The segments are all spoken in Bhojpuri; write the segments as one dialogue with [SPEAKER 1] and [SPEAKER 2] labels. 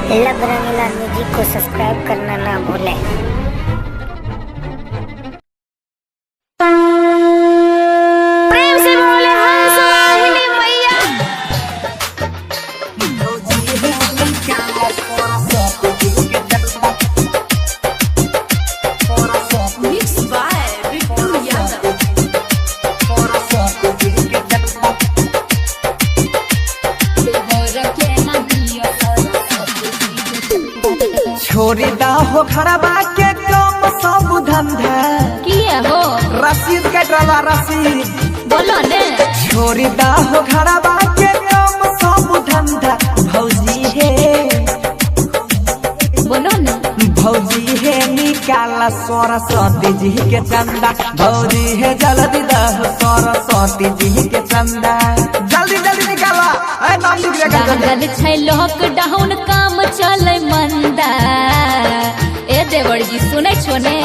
[SPEAKER 1] लब रंगीला म्यूजिक को सब्सक्राइब करना ना भूलें।
[SPEAKER 2] प्रेम से बोले हंस वाहिनी मैया। Mixed by Bittu Yadav।
[SPEAKER 3] छोरी दा हो खराबा के कम सब धंधा
[SPEAKER 2] किया हो
[SPEAKER 3] रसीद कटवा रसीद
[SPEAKER 2] बोलो ने।
[SPEAKER 3] छोरी दा हो खराबा के कम सब धंधा भौजी है
[SPEAKER 2] बोलो ने।
[SPEAKER 3] भौजी है निकाला सरस्वती जी के चंदा भौजी है जल्दी दह सरस्वती जी के चंदा जल्दी जल्दी निकाला नाम लिख ले
[SPEAKER 2] लागल छै लॉकडाउन काम चले मंदा। ए देवर जी सुनै छो ने।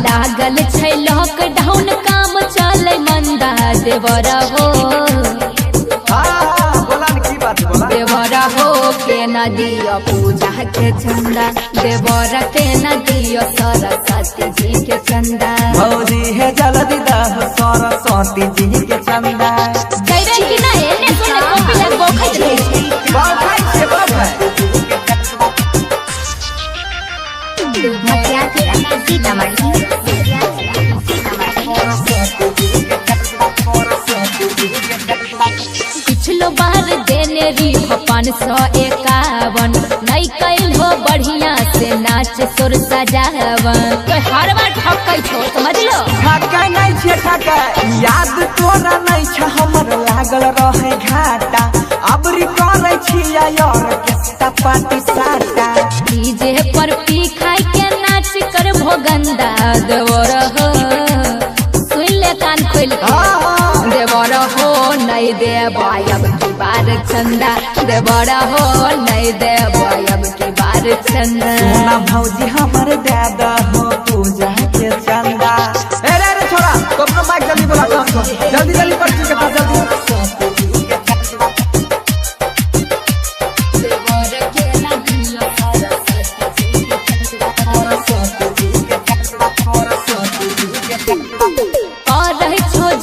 [SPEAKER 2] लागल छै लॉकडाउन काम चले मंदा। देवर हो देवर हो के न दियो पूजा के चंदा। देवर के न दियो सरस्वती जी के चंदा।
[SPEAKER 3] भौजी है जल्दी दह सरस्वती जी के चंदा
[SPEAKER 2] कैसे कि ना एने सुने कॉपी लग बोखत रहे छी। पिछलो बार देने री 551 नहीं कैल हो बढ़िया से नाच सुर सजावन। तो हर बार ठकै छो समझ लो।
[SPEAKER 3] ठकै नहीं छे ठकै याद तोरा नहीं छ हमर लागल रहे घाटा अबरी करे छिया यार के पार्टी साटा
[SPEAKER 2] डीजे पर पी खाई के नाच कर भोगंदा। देवर हो सुन ले कान खोल के। देवर हो नहीं दे बायब की बार चंदा। देवर हो नहीं दे बायब की बार चंदा।
[SPEAKER 3] सोना भौजी हमर दादा हो पूजा के चंदा ए रे छोरा तो अपना माइक जल्दी बोला जल्दी जल्दी कर के बता जल्दी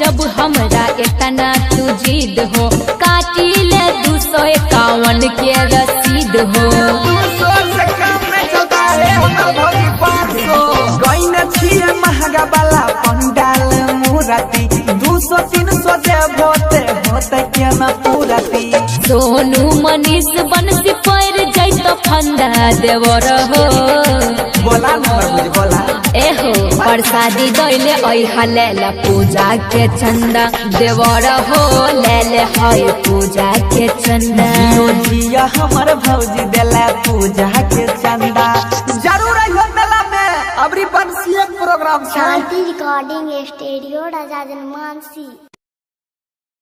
[SPEAKER 2] जब हमरा इतना तू जिद हो काटी ले 251 के रसीद हो।
[SPEAKER 3] 200 से कम में चलता है हमर भौजी 500 गइन छिए महंगा वाला पंडाल मूर्ति 200 300 दे होते होते के न पूरती
[SPEAKER 2] सोनू मनीष बंसी पैर जैत फंदा। देवर हो
[SPEAKER 3] बोला नंबर बोला
[SPEAKER 2] एहो प्रसादी दैले ऐहा लेला पूजा के चंदा। देवर हो लेले हई पूजा के चंदा।
[SPEAKER 3] जिया हमर भौजी देला पूजा के चंदा जरूर हो देला में अबरी बंसी एक प्रोग्राम
[SPEAKER 1] शांति रिकॉर्डिंग स्टूडियो राजा जनमानसी।